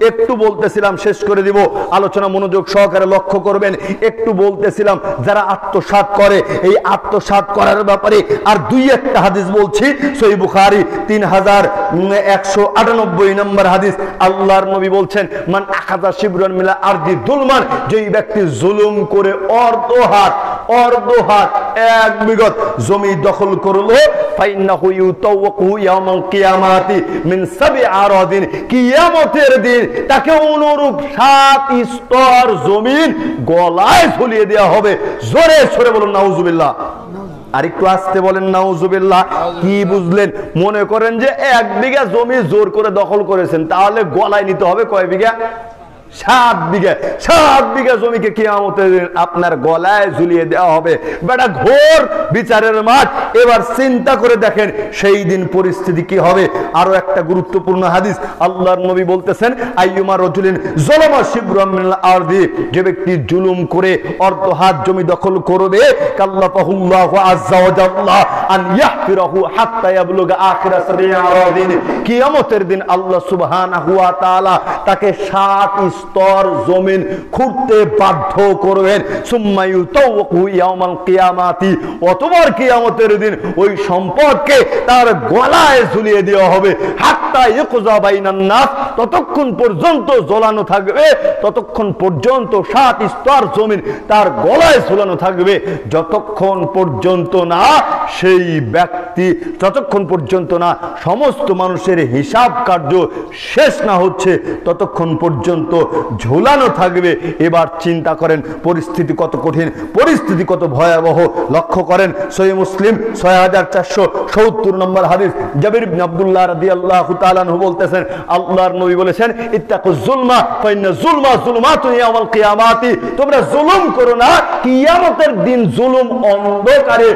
একটু বলতেছিলাম, শেষ করে দিব, আলোচনা মনোযোগ সহকারে লক্ষ্য করবেন। একটু বলতেছিলাম যারা আত্মসাৎ করে, এই আত্মসাৎ করার ব্যাপারে আর দুই একটা হাদিস বলছি। সহিহ বুখারী 3198 নম্বর হাদিস। আল্লাহর নবী বলছেন, মান আখাযা শিবরান মিনা আরদি যুলমান, যেই ব্যক্তি জুলুম করে অর্ধ হাত এক বিঘত জমি দখল করলো, ফাইন্নাহু ইউতাওয়াকু ইয়াউমাল কিয়ামাতি মিন সাব'i আরাদিন, কিয়ামতের দিন তাকে অনুরূপ 7 স্তর জমিন গলায় ঝুলিয়ে দেওয়া হবে। জোরে সরে বলুন নাউজুবিল্লাহ। আর একটু আস্তে বলেন নাউজুবিল্লাহ। কি বুঝলেন? মনে করেন যে 1 বিঘা জমি জোর করে দখল করেছেন, তাহলে গলায় নিতে হবে কয় বিঘা? 7 বিঘা। 7 বিঘা জমিকে কিয়ামতের দিন আপনার গলায় ঝুলিয়ে দেওয়া হবে। বেটা ঘোর বিচারের মাঠ। এবার চিন্তা করে দেখেন সেই দিন পরিস্থিতি কি হবে। আরো একটা গুরুত্বপূর্ণ হাদিস, আল্লাহর নবী বলতেছেন, আইয়ুমা রাজুলিন যালামা শিবরাম মিনাল আরদি, যে ব্যক্তি জুলুম করে অর্ধ হাত জমি দখল করবে, কাল্লাফাহুল্লাহু আযজা ওয়া জাল্লা আন ইয়াহফিরাহু হাত্তা ইয়াবলুগা আখিরা সাব'i আরাদিন, কিয়ামতের দিন আল্লাহ সুবহানাহু ওয়া তাআলা তাকে 7 স্তর জমিন খুঁড়তে বাধ্য করবেন। সুম্মা ইউতাওয়াকু ইয়াউমাল কিয়ামাতি, অতবার কিয়ামতের দিন ওই সম্পদকে তার গলায় ঝুলিয়ে দেওয়া হবে। হাত্তা ইয়াকুযা বাইনান নাস, ততক্ষণ পর্যন্ত ঝোলানো থাকবে, ততক্ষণ পর্যন্ত 7 স্তর জমিন তার গলায় ঝুলানো থাকবে, যতক্ষণ পর্যন্ত না সেই ব্যক্তি, যতক্ষণ পর্যন্ত না সমস্ত মানুষের হিসাব কার্য শেষ না হচ্ছে, ততক্ষণ পর্যন্ত ঝোলানো থাকবে। এবার চিন্তা করেন পরিস্থিতি কত কঠিন, পরিস্থিতি কত ভয়াবহ। লক্ষ্য করেন সহিহ মুসলিম 6470 নম্বর হাদিস, জাবির ইবনে আব্দুল্লাহ রাদিয়াল্লাহু তাআলা আনহু বলতেছেন, আল্লাহর নবী বলেছেন, ইত্তাকুজ যুলমা ফাইন্না যুলমা যুলমাতুন ইয়াউমাল কিয়ামাতি, তোমরা জুলুম করো না, কিয়ামতের দিন জুলুম অন্ধকারে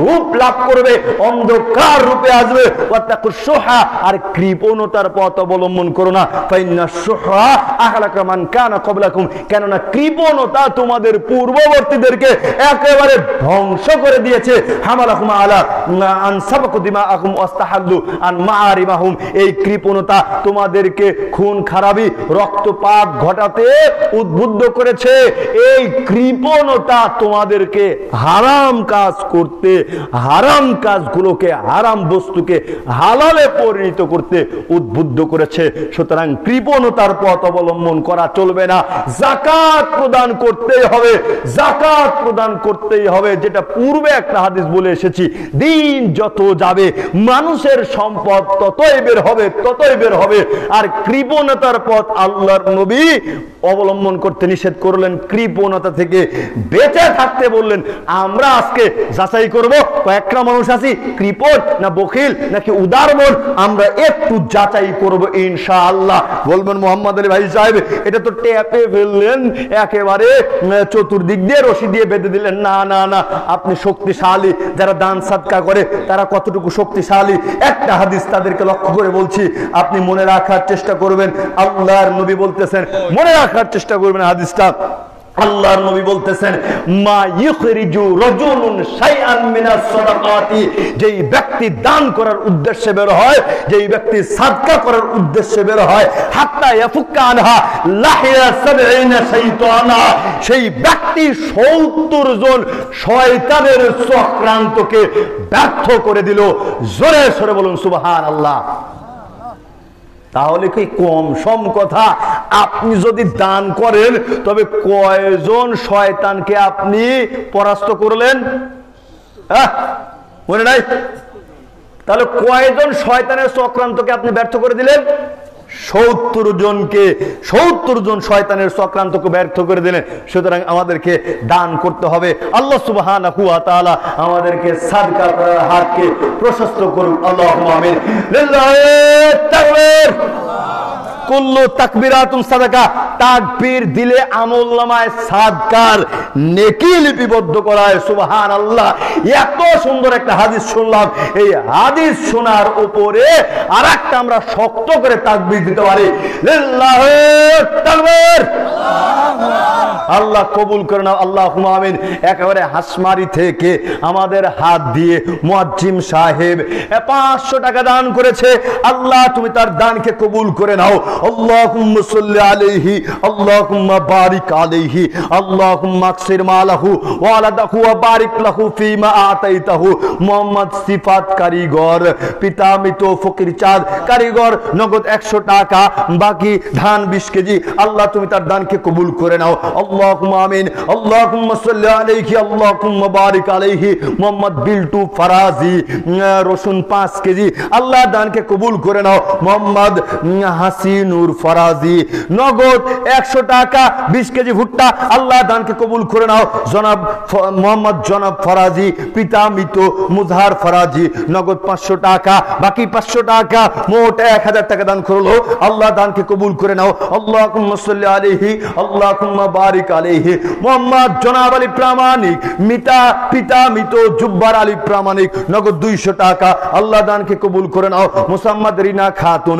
রূপ লাভ করবে, অন্ধকার রূপে আসবে। ওয়াত্তাকুশ শুহা, আর কৃপণতার পথ অবলম্বন করো না, ফাইন্না শুহা আহলাকা মান কানা ক্বাবলাকুম, কেননা কৃপণতা তোমাদের পূর্ববর্তীদেরকে একেবারে ধ্বংস করে দিয়েছে। হামালাহুম আলা আন সাবাকু দিমাআকুম ওয়াস্তাহাল্লু আন মাআরিমাহুম, এই কৃপণতা তোমাদেরকে খুন খারাপি রক্তপাত ঘটাতে উদ্বুদ্ধ করেছে। এই কৃপণতা তোমাদেরকে হারাম কাজ করতে, হারাম কাজগুলোকে, হারাম বস্তুকে হালালে পরিণত করতে উদ্বুদ্ধ করেছে। সুতরাং কৃপণতার পথ অবলম্বন করা চলবে না। যাকাত প্রদান করতেই হবে, যাকাত প্রদান করতেই হবে, যেটা পূর্বে একটা হাদিস বলে এসেছি। দিন যত যাবে মানুষের সম্পদ ততই বের হবে, ততই বের হবে। আর কৃপণতার পথ আল্লাহর নবী অবলম্বন করতে নিষেধ করলেন, কৃপণতা থেকে বেঁচে থাকতে বললেন। আমরা আজকে যাচাই করব কয়েকটা মানুষ আছি কৃপণ না বখিল নাকি উদারমন, আমরা একটু যাচাই করব ইনশাআল্লাহ। বলবেন মোহাম্মদ আলী ভাই সাহেব এটা তো টেপে ফেললেন, একেবারে চতুর্দিক দিয়ে রশি দিয়ে বেঁধে দিলেন। না না না, আপনি শক্তিশালী। যারা দান সাদকা করে তারা কতটুকু শক্তিশালী, একটা হাদিস তাদেরকে লক্ষ্য করে বলছি, আপনি মনে রাখার চেষ্টা করবেন। আল্লাহর নবী বলতেছেন, মনে রাখার চেষ্টা করবেন হাদিসটা। আল্লাহর নবী বলতেছেন, মা ইখরিজু রাজুলুন শাইআন মিনাস সাদাকাতি, যেই ব্যক্তি দান করার উদ্দেশ্যে বের হয়, যেই ব্যক্তি সাদকা করার উদ্দেশ্যে বের হয়, হাত্তা ইয়াফুক্কা আনহা লাহিয়া 70 শাইতানা, সেই ব্যক্তি 70 জন শয়তানের চক্রান্তকে ব্যর্থ করে দিল। জোরে সরে বলুন সুবহানাল্লাহ। তাহলে কি কম সম কথা? আপনি যদি দান করেন তবে কয়জন শয়তানকে আপনি পরাস্ত করলেন? মনে নাই? তাহলে কয়জন শয়তানের চক্রান্তকে আপনি ব্যর্থ করে দিলেন? 70 জনকে, 70 জন শয়তানের চক্রান্তকে ব্যর্থ করে দিলেন। সুতরাং আমাদেরকে দান করতে হবে। আল্লাহ সুবহানাহু ওয়া তাআলা আমাদেরকে সাদকা করার হাতকে প্রশস্ত করুন। আল্লাহুম্মা আমিন। লিল্লাহি তাকবীর। কুল্লু তাকবীরাতুন সাদাকা, তাকবীর দিলে আমলনামায় সাদকার নেকি লিপিবদ্ধ করা হয়। সুবহানাল্লাহ। এত সুন্দর একটা হাদিস শুনলাম, এই হাদিস শোনার উপরে আরেকটা আমরা শক্ত করে তাকবীর দিতে পারি। লিল্লাহি তাকবীর। আল্লাহু আকবার। আল্লাহ কবুল করে নাও, আল্লাহুম্মা আমিন। একেবারে হাসমারি থেকে আমাদের হাত দিয়ে মুয়াজ্জিম সাহেব 500 টাকা দান করেছে, আল্লাহ তুমি তার দানকে কবুল করে নাও। আল্লাহুম্মা সাল্লি আলাইহি, আল্লাহুম্মা বারিক আলাইহি, আল্লাহুম্মা আকসির মালাহু ওয়া আলাদাহু ওয়া বারিক লাহু ফিমা আতাইতাহু। মোহাম্মদ সিফাত কারিগর, পিতা মৃত ফকির চাঁদ কারিগর, নগদ 100 টাকা, বাকি ধান 20 কেজি, আল্লাহ তুমি তার দানকে কবুল করে নাও। আল্লাহুম্মা আমিন। আল্লাহুম্মা সাল্লি আলাইহি, আল্লাহুম্মা বারিক আলাইহি। মোহাম্মদ বিল্টু ফরাজি, রসুন 5 কেজি, আল্লাহ দানকে কবুল করে নাও। মোহাম্মদ হাসিনুর ফরাজি, নগদ 100 টাকা, 20 কেজি ভুট্টা, আল্লাহ দানকে কবুল করে নাও। জনাব মোহাম্মদ জনাব ফরাজি, পিতা মৃত মুজহার ফরাজি, নগদ 500 টাকা, বাকি 500 টাকা, মোট 1000 টাকা দান করলো, আল্লাহ দানকে কবুল করে নাও। আল্লাহুম্মা সাল্লি আলাইহি, আল্লাহুম্মা বারিক আলাইহি। মোহাম্মদ জনাব আলী প্রামাণিক, পিতা মৃত জুব্বার আলী প্রামাণিক, নগদ 200 টাকা, আল্লাহ দানকে কবুল করে নাও। মুসাম্মদ রিনা খাতুন,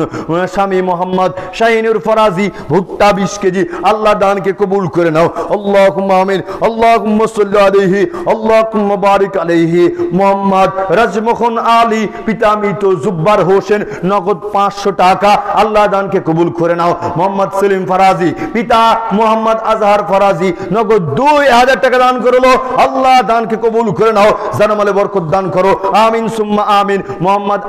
স্বামী মোহাম্মদ শাহিনুর ফরাজি, ভুট্টা 20 কেজি, আল্লাহ দানকে কবুল করে নাও। আল্লাহুম্মা আমিন। আল্লাহুম্মা সাল্লি আলাইহি, আল্লাহুম্মা বারিক আলাইহি। মোহাম্মদ রাজমোহন আলী, পিতা মৃত জুব্বার হোসেন, নগদ 500 টাকা, আল্লাহ দানকে কবুল করে নাও। মোহাম্মদ সেলিম ফরাজি, পিতা মোহাম্মদ আজহার ফরাজি, নগদ 2000 টাকা দান করলো, আল্লাহ দানকে কবুল করে নাও। জানামালে বরকত দান করো, আমিন সুম্মা আমিন। মোহাম্মদ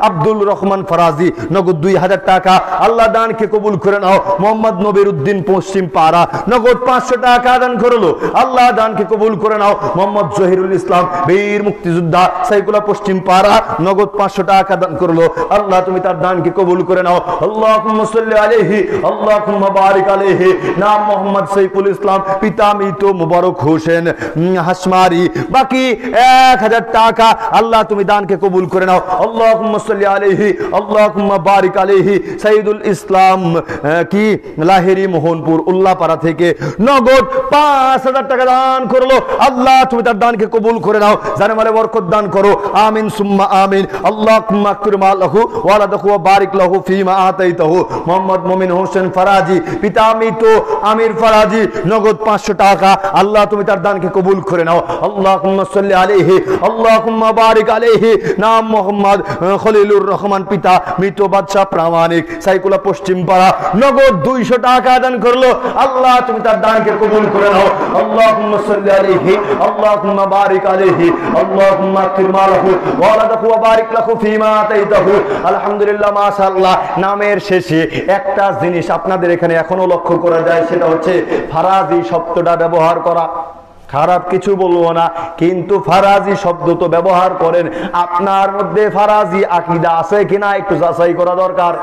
আব্দুল রহমান ফরাজি, নগদ 2000 টাকা, আল্লাহ দানকে কবুল করে নাও। মোহাম্মদ নবির উদ্দিন পশ্চিম পাড়া, নগদ 500 টাকা দান করলো, আল্লাহ দানকে কবুল করে নাও। মোহাম্মদ জহিরুল ইসলাম, বীর মুক্তিযোদ্ধা, সাইকুলা পশ্চিম পাড়া, নগদ 500 টাকা দান করলো, আল্লাহ তুমি তার দানকে কবুল করে নাও। আল্লাহুম্মা সাল্লি আলাইহি, আল্লাহুম্মা বারিক আলাইহি। নাম মোহাম্মদ সাইফুল ইসলাম, পিতা মৃত মুবারক হোসেন হাসমারি, বাকি 1000 টাকা, আল্লাহ তুমি দানকে কবুল করে নাও। আল্লাহুম্মা সাল্লি আলাইহি, আল্লাহুম্মা বারিক আলাইহি। সাইদুল ইসলাম কি লাহেরি মোহনপুর উল্লাপাড়া থেকে নগদ 5000 টাকা দান করলো, আল্লাহ তুমি তার দানকে কবুল করে নাও। জানেমালে বরকত দান করো, আমিন সুম্মা আমিন। আল্লাহুম্মা আকসির মালাহু ওয়া আলাদাহু ওয়া বারিক লাহু ফিমা আতাইতাহু। মোহাম্মদ মুমিন হোসেন ফরাজি, পিতা মৃত আমির ফরাজি, নগদ 500 টাকা, আল্লাহ তুমি তার দানকে কবুল করে নাও। আল্লাহুম্মা সাল্লি আলাইহি, আল্লাহুম্মা বারিক আলাইহি। নাম মোহাম্মদ খলিলুর রহমান, পিতা মৃত বাদশাহ প্রামাণিক, সাইকুলা পশ্চিম পাড়া, নগদ 200 টাকা দান করলো, আল্লাহ তুমি তার দানকে কবুল করে নাও। আল্লাহুম্মা সাল্লি আলাইহি, আল্লাহুম্মা বারিক আলাইহি। আল্লাহুম্মা আকসির মালাহু ওয়া আলাদাহু ওয়া বারিক লাহু ফিমা আতাইতাহু। আলহামদুলিল্লাহ, মাশাআল্লাহ। নামের শেষে একটা জিনিস আপনাদের এখানে এখনো লক্ষ্য করা যায়, সেটা হচ্ছে ফারাজি শব্দটা ব্যবহার করা। খারাপ কিছু বলবো না, কিন্তু ফারাজি শব্দ তো ব্যবহার করেন। আপনার মধ্যে ফারাজি আকীদা আছে কিনা একটু যাচাই করা দরকার।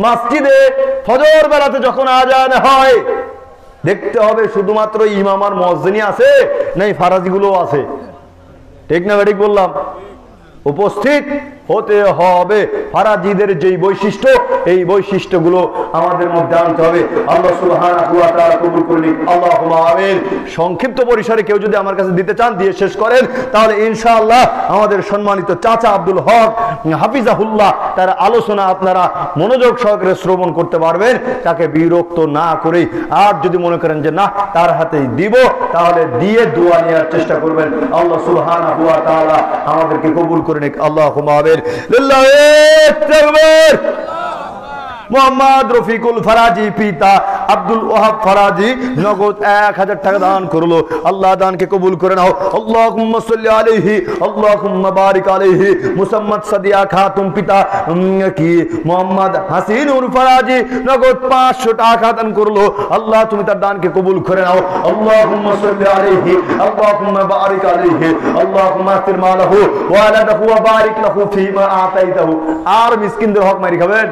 মসজিদে ফজর বেলাতে যখন আজান হয়, দেখতে হবে শুধুমাত্র ইমাম আর মুয়াজ্জিনই আছে, নাই ফারাজি গুলো আছে। ঠিক না ঠিক বললাম? উপস্থিত হতে হবে। ফারাজিদের যেই বৈশিষ্ট্য, এই বৈশিষ্ট্যগুলো আমাদের মধ্যে আনতে হবে। আল্লাহ সুবহানাহু ওয়া তাআলা কবুল করে নিক, আল্লাহুম্মা আমিন। সংক্ষিপ্ত পরিসরে কেউ যদি আমার কাছে দিতে চান, দিয়ে শেষ করেন, তাহলে ইনশাআল্লাহ আমাদের সম্মানিত চাচা আব্দুল হক হাফিজাহুল্লাহ, তার আলোচনা আপনারা মনোযোগ সহকারে শ্রবণ করতে পারবেন, তাকে বিরক্ত না করে। আর যদি মনে করেন যে না, তার হাতেই দিব, তাহলে দিয়ে দোয়া নেওয়ার চেষ্টা করবেন। আল্লাহ সুবহানাহু ওয়া তাআলা আমাদেরকে কবুল করে নিক, আল্লাহুম্মা আমিন। লিল্লাহি তাকবীর। মোহাম্মদ রফিকুল ফরাজি, পিতা আব্দুল ওয়াহাব ফরাজি, নগদ 1000 টাকা দান করলো, আল্লাহ দানকে কবুল করে নাও। আল্লাহুম্মা সাল্লি আলাইহি, আল্লাহুম্মা বারিক আলাইহি। মুসাম্মদ সাদিয়া খাতুন, পিতা কি মোহাম্মদ হাসিনুর ফরাজি, নগদ 500 টাকা দান করলো, আল্লাহ তুমি তার দানকে কবুল করে নাও। আল্লাহুম্মা সাল্লি আলাইহি, আল্লাহুম্মা বারিক আলাইহি। আল্লাহুম্মা আকসির মালাহু ওয়া আলাদাহু ওয়া বারিক লাহু ফিমা আতাইতাহু। আর মিসকিনদের হক মারি খাবেন?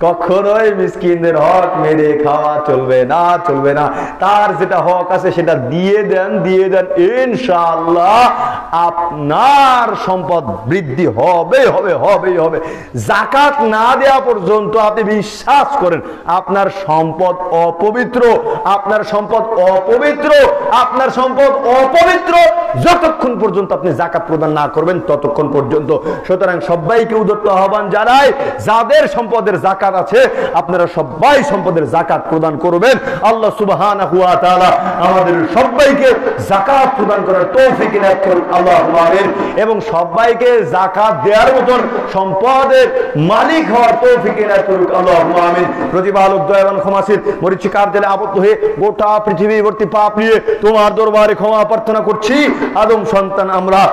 কখনোই মিসকিনদের হক মেরে খাওয়া চলবে না, চলবে না। তার যেটা হক আছে সেটা দিয়ে দেন, দিয়ে দেন, ইনশাআল্লাহ আপনার সম্পদ বৃদ্ধি হবে, হবে, হবে, হবে। যাকাত না দেওয়া পর্যন্ত আপনি বিশ্বাস করেন আপনার সম্পদ অপবিত্র, আপনার সম্পদ অপবিত্র, আপনার সম্পদ অপবিত্র যতক্ষণ পর্যন্ত আপনি যাকাত প্রদান না করবেন ততক্ষণ পর্যন্ত। সুতরাং সবাইকে উদ্যত আহ্বান জানাই, যাদের সম্পদের যাকাত জাকাত আছে, আপনারা সবাই সম্পদের জাকাত প্রদান করবেন। আল্লাহ সুবহানাহু ওয়া তাআলা আমাদের সবাইকে জাকাত প্রদান করার তৌফিক ইনায়াত করুন, আল্লাহুম্মা আমিন। এবং সবাইকে জাকাত দেওয়ার মতন সম্পদের মালিক হওয়ার তৌফিক ইনায়াত করুন, আল্লাহুম্মা আমিন। প্রতিপালক দয়াবান ক্ষমাশীল, মরিচিকার জেলে আবদ্ধ হয়ে গোটা পৃথিবী ভর্তি পাপ নিয়ে তোমার দরবারে ক্ষমা প্রার্থনা করছি। আদম সন্তান আমরা,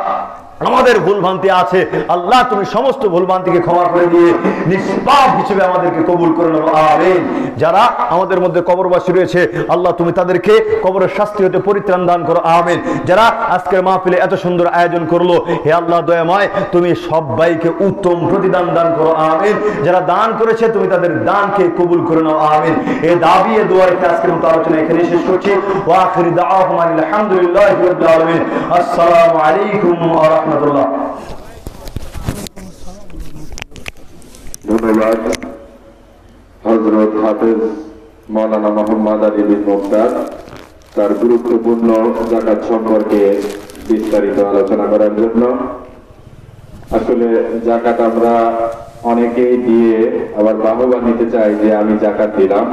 আমাদের ভুলভ্রান্তি আছে, আল্লাহ তুমি সমস্ত ভুলভ্রান্তিকে ক্ষমা করে দিয়ে নিষ্পাপ হিসেবে আমাদেরকে কবুল করে নাও, আমিন। যারা আমাদের মধ্যে কবরবাসী রয়েছে, আল্লাহ তুমি তাদেরকে কবরের শাস্তি হতে পরিত্রাণ দান করো, আমিন। যারা আজকের মাহফিলে এত সুন্দর আয়োজন করলো, হে আল্লাহ দয়াময়, তুমি সবাইকে উত্তম প্রতিদান দান করো, আমিন। যারা দান করেছে তুমি তাদের দানকে কবুল করে নাও, আমিন। এই দাবি এ দোয়া রেখে আজকের মতো আলোচনা এখানে শেষ করছি। ওয়া আখিরু দাওয়াহুম আলহামদুলিল্লাহি রাব্বিল আলামিন। আসসালামু আলাইকুম ওয়া রাহমাতুল্লাহ। ধন্যবাদ হযরত হাফেজ মাওলানা মোহাম্মদ আলী বিন মুক্তার তার গুরুত্বপূর্ণ যাকাত সম্পর্কে বিস্তারিত আলোচনা করার জন্য। আসলে যাকাত আমরা অনেকেই দিয়ে আবার বাহবা নিতে চাই যে আমি যাকাত দিলাম।